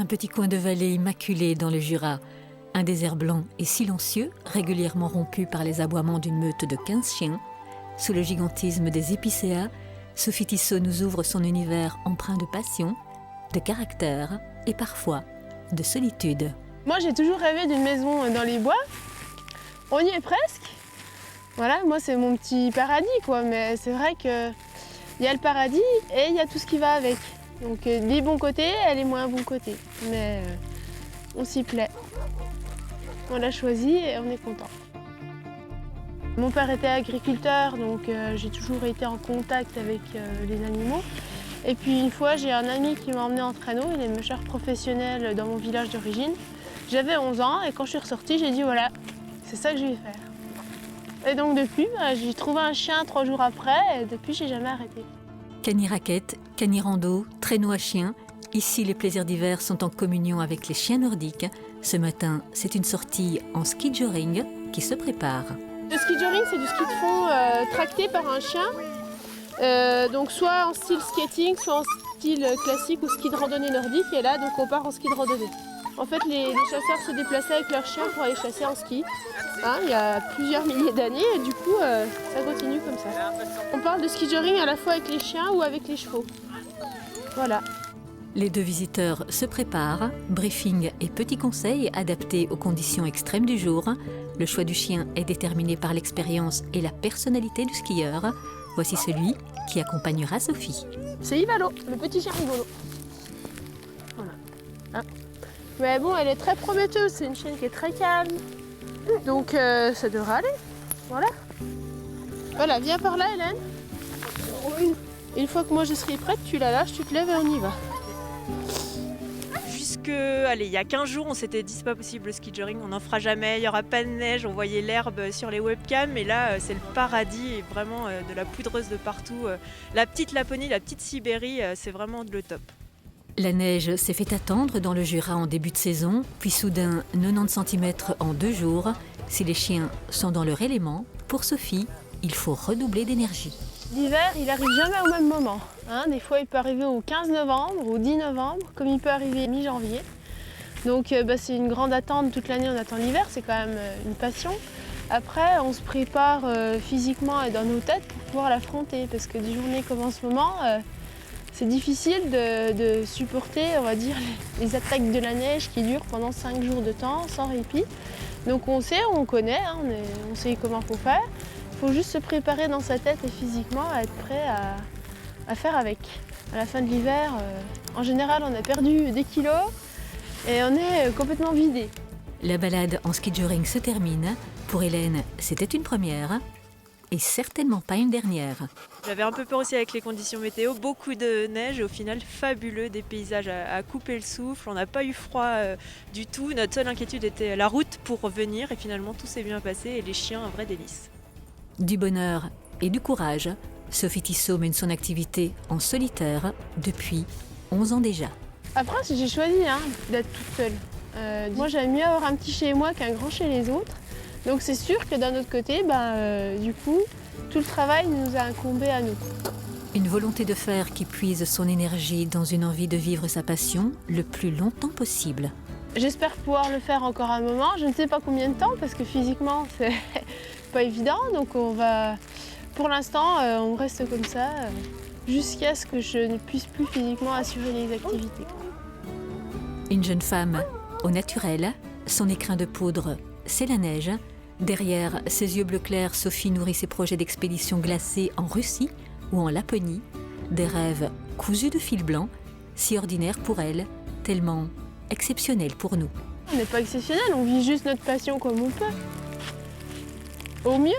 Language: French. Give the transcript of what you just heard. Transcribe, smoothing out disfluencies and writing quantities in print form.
un petit coin de vallée immaculé dans le Jura. Un désert blanc et silencieux, régulièrement rompu par les aboiements d'une meute de 15 chiens. Sous le gigantisme des épicéas, Sophie Tissot nous ouvre son univers empreint de passion, de caractère et parfois de solitude. Moi, j'ai toujours rêvé d'une maison dans les bois. On y est presque. Voilà, moi, c'est mon petit paradis, quoi. Mais c'est vrai qu'il y a le paradis et il y a tout ce qui va avec. Donc, les bons côtés et les moins bons côtés. Mais on s'y plaît. On l'a choisi et on est content. Mon père était agriculteur, donc j'ai toujours été en contact avec les animaux. Et puis une fois, j'ai un ami qui m'a emmené en traîneau, il est mûcheur professionnel dans mon village d'origine. J'avais 11 ans et quand je suis ressortie, j'ai dit voilà, c'est ça que je vais faire. Et donc depuis, j'ai trouvé un chien 3 jours après et depuis, j'ai jamais arrêté. Cani-raquette, cani-rando, traîneau à chiens, ici les plaisirs d'hiver sont en communion avec les chiens nordiques. Ce matin, c'est une sortie en ski joring qui se prépare. Le ski joring, c'est du ski de fond tracté par un chien. Donc soit en style skating, soit en style classique ou ski de randonnée nordique. Et là, donc on part en ski de randonnée. En fait, les chasseurs se déplaçaient avec leurs chiens pour aller chasser en ski. Il y a plusieurs milliers d'années et du coup, ça continue comme ça. On parle de ski joring à la fois avec les chiens ou avec les chevaux. Voilà. Les deux visiteurs se préparent, briefing et petits conseils adaptés aux conditions extrêmes du jour. Le choix du chien est déterminé par l'expérience et la personnalité du skieur. Voici celui qui accompagnera Sophie. C'est Ivalo, le petit chien rigolo. Voilà. Ah. Mais bon, elle est très prometteuse, c'est une chienne qui est très calme. Donc ça devrait aller. Voilà. Voilà, viens par là, Hélène. Une fois que moi je serai prête, tu la lâches, tu te lèves et on y va. Allez, il y a 15 jours, on s'était dit c'est pas possible le ski joring, on n'en fera jamais, il n'y aura pas de neige, on voyait l'herbe sur les webcams, et là c'est le paradis, et vraiment de la poudreuse de partout. La petite Laponie, la petite Sibérie, c'est vraiment le top. La neige s'est fait attendre dans le Jura en début de saison, puis soudain 90 cm en 2 jours. Si les chiens sont dans leur élément, pour Sophie, il faut redoubler d'énergie. L'hiver, il n'arrive jamais au même moment. Des fois, il peut arriver au 15 novembre, au 10 novembre, comme il peut arriver mi-janvier. Donc c'est une grande attente, toute l'année on attend l'hiver, c'est quand même une passion. Après, on se prépare physiquement et dans nos têtes pour pouvoir l'affronter, parce que des journées comme en ce moment, c'est difficile de supporter, on va dire, les attaques de la neige qui durent pendant 5 jours de temps, sans répit. Donc on sait, on connaît, on sait comment il faut faire. Il faut juste se préparer dans sa tête et physiquement à être prêt à faire avec. À la fin de l'hiver, en général, on a perdu des kilos et on est complètement vidé. La balade en ski joring se termine. Pour Hélène, c'était une première et certainement pas une dernière. J'avais un peu peur aussi avec les conditions météo, beaucoup de neige et au final fabuleux, des paysages à couper le souffle, on n'a pas eu froid du tout. Notre seule inquiétude était la route pour revenir et finalement tout s'est bien passé et les chiens, un vrai délice. Du bonheur et du courage, Sophie Tissot mène son activité en solitaire depuis 11 ans déjà. Après, j'ai choisi d'être toute seule. Moi, j'aime mieux avoir un petit chez moi qu'un grand chez les autres. Donc c'est sûr que d'un autre côté, du coup, tout le travail nous a incombé à nous. Une volonté de faire qui puise son énergie dans une envie de vivre sa passion le plus longtemps possible. J'espère pouvoir le faire encore un moment. Je ne sais pas combien de temps parce que physiquement, c'est pas évident. Donc pour l'instant, on reste comme ça jusqu'à ce que je ne puisse plus physiquement assurer les activités. Une jeune femme au naturel, son écrin de poudre, c'est la neige. Derrière ses yeux bleu clair, Sophie nourrit ses projets d'expédition glacée en Russie ou en Laponie. Des rêves cousus de fil blanc, si ordinaires pour elle, tellement exceptionnels pour nous. On n'est pas exceptionnel, on vit juste notre passion comme on peut. Au mieux.